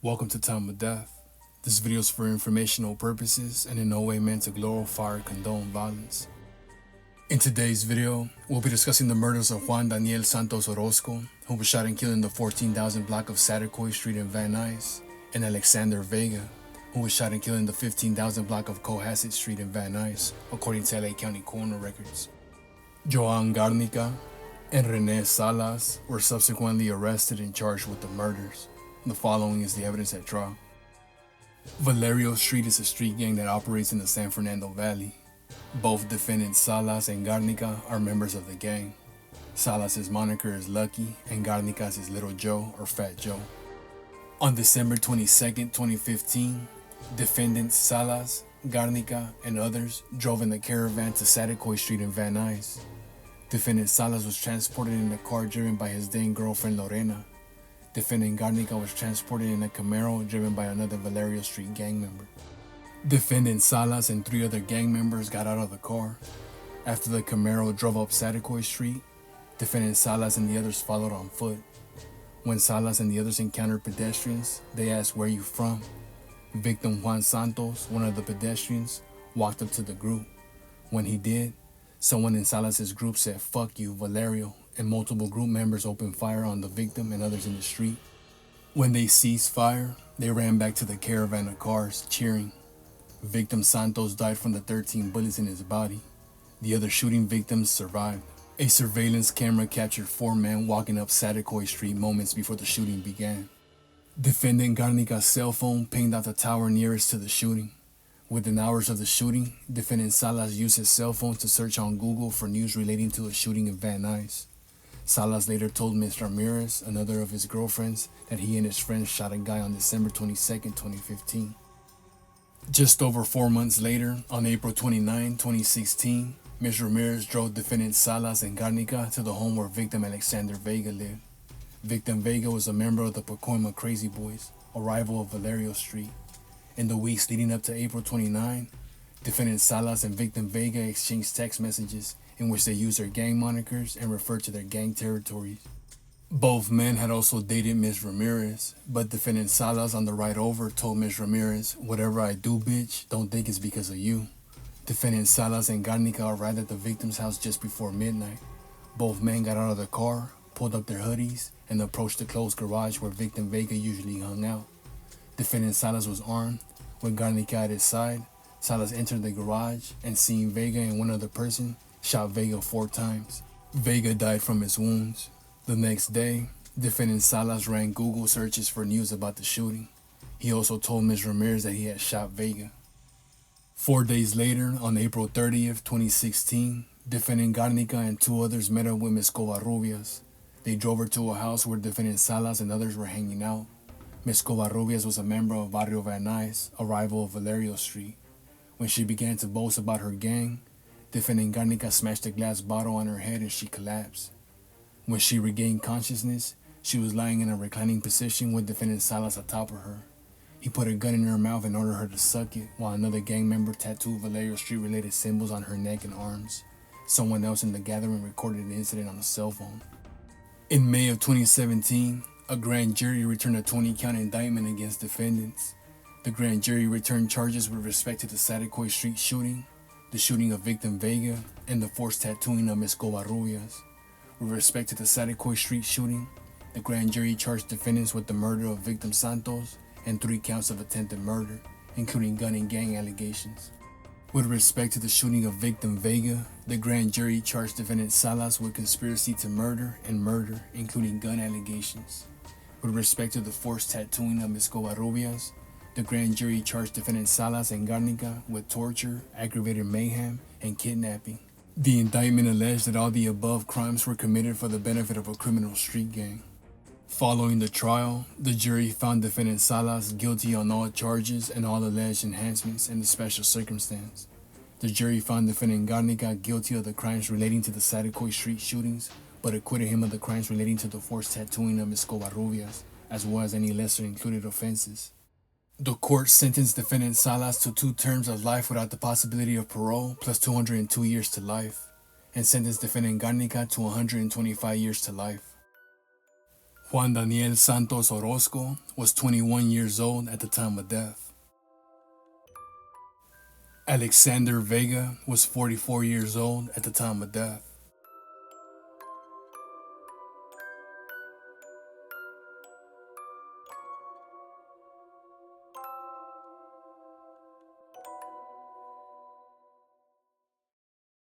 Welcome to Time of Death. This video is for informational purposes and in no way meant to glorify or condone violence. In today's video, we'll be discussing the murders of Juan Daniel Santos Orozco, who was shot and killed in the 14,000 block of Saticoy Street in Van Nuys, and Alexander Vega, who was shot and killed in the 15,000 block of Cohasset Street in Van Nuys, according to LA County coroner records. Joan Garnica and Rene Salas were subsequently arrested and charged with the murders. The following is the evidence at trial. Valerio Street is a street gang that operates in the San Fernando Valley. Both defendants Salas and Garnica are members of the gang. Salas' moniker is Lucky and Garnica's is Little Joe or Fat Joe. On December 22, 2015, defendants Salas, Garnica, and others drove in the caravan to Saticoy Street in Van Nuys. Defendant Salas was transported in a car driven by his then girlfriend Lorena. Defendant Garnica was transported in a Camaro driven by another Valerio Street gang member. Defendant Salas and 3 other gang members got out of the car. After the Camaro drove up Saticoy Street, defendant Salas and the others followed on foot. When Salas and the others encountered pedestrians, they asked, "Where are you from?" Victim Juan Santos, one of the pedestrians, walked up to the group. When he did, someone in Salas' group said, "Fuck you, Valerio," and multiple group members opened fire on the victim and others in the street. When they ceased fire, they ran back to the caravan of cars, cheering. Victim Santos died from the 13 bullets in his body. The other shooting victims survived. A surveillance camera captured 4 men walking up Saticoy Street moments before the shooting began. Defendant Garnica's cell phone pinged out the tower nearest to the shooting. Within hours of the shooting, defendant Salas used his cell phone to search on Google for news relating to a shooting in Van Nuys. Salas later told Ms. Ramirez, another of his girlfriends, that he and his friends shot a guy on December 22, 2015. Just over 4 months later, on April 29, 2016, Ms. Ramirez drove defendant Salas and Garnica to the home where victim Alexander Vega lived. Victim Vega was a member of the Pacoima Crazy Boys, a rival of Valerio Street. In the weeks leading up to April 29, defendant Salas and victim Vega exchanged text messages in which they used their gang monikers and referred to their gang territories. Both men had also dated Ms. Ramirez, but defendant Salas on the ride over told Ms. Ramirez, "Whatever I do, bitch, don't think it's because of you." Defendant Salas and Garnica arrived at the victim's house just before midnight. Both men got out of the car, pulled up their hoodies, and approached the closed garage where victim Vega usually hung out. Defendant Salas was armed. With Garnica at his side, Salas entered the garage and, seeing Vega and one other person, shot Vega 4 times. Vega died from his wounds. The next day, defendant Salas ran Google searches for news about the shooting. He also told Ms. Ramirez that he had shot Vega. 4 days later, on April 30th, 2016, defendant Garnica and 2 others met up with Ms. Covarrubias. They drove her to a house where defendant Salas and others were hanging out. Ms. Covarrubias was a member of Barrio Van Nuys, a rival of Valerio Street. When she began to boast about her gang, defendant Garnica smashed a glass bottle on her head and she collapsed. When she regained consciousness, she was lying in a reclining position with defendant Salas atop of her. He put a gun in her mouth and ordered her to suck it, while another gang member tattooed Valerio Street related symbols on her neck and arms. Someone else in the gathering recorded the incident on a cell phone. In May of 2017, a grand jury returned a 20-count indictment against defendants. The grand jury returned charges with respect to the Saticoy Street shooting, the shooting of victim Vega, and the forced tattooing of Ms. Covarrubias. With respect to the Saticoy Street shooting, the grand jury charged defendants with the murder of victim Santos and 3 counts of attempted murder, including gun and gang allegations. With respect to the shooting of victim Vega, the grand jury charged defendant Salas with conspiracy to murder and murder, including gun allegations. With respect to the forced tattooing of Ms. Covarrubias, the grand jury charged defendant Salas and Garnica with torture, aggravated mayhem, and kidnapping. The indictment alleged that all the above crimes were committed for the benefit of a criminal street gang. Following the trial, the jury found defendant Salas guilty on all charges and all alleged enhancements in the special circumstance. The jury found defendant Garnica guilty of the crimes relating to the Saticoy Street shootings, but acquitted him of the crimes relating to the forced tattooing of Ms. Covarrubias, as well as any lesser included offenses. The court sentenced defendant Salas to 2 terms of life without the possibility of parole, plus 202 years to life, and sentenced defendant Garnica to 125 years to life. Juan Daniel Santos Orozco was 21 years old at the time of death. Alexander Vega was 44 years old at the time of death.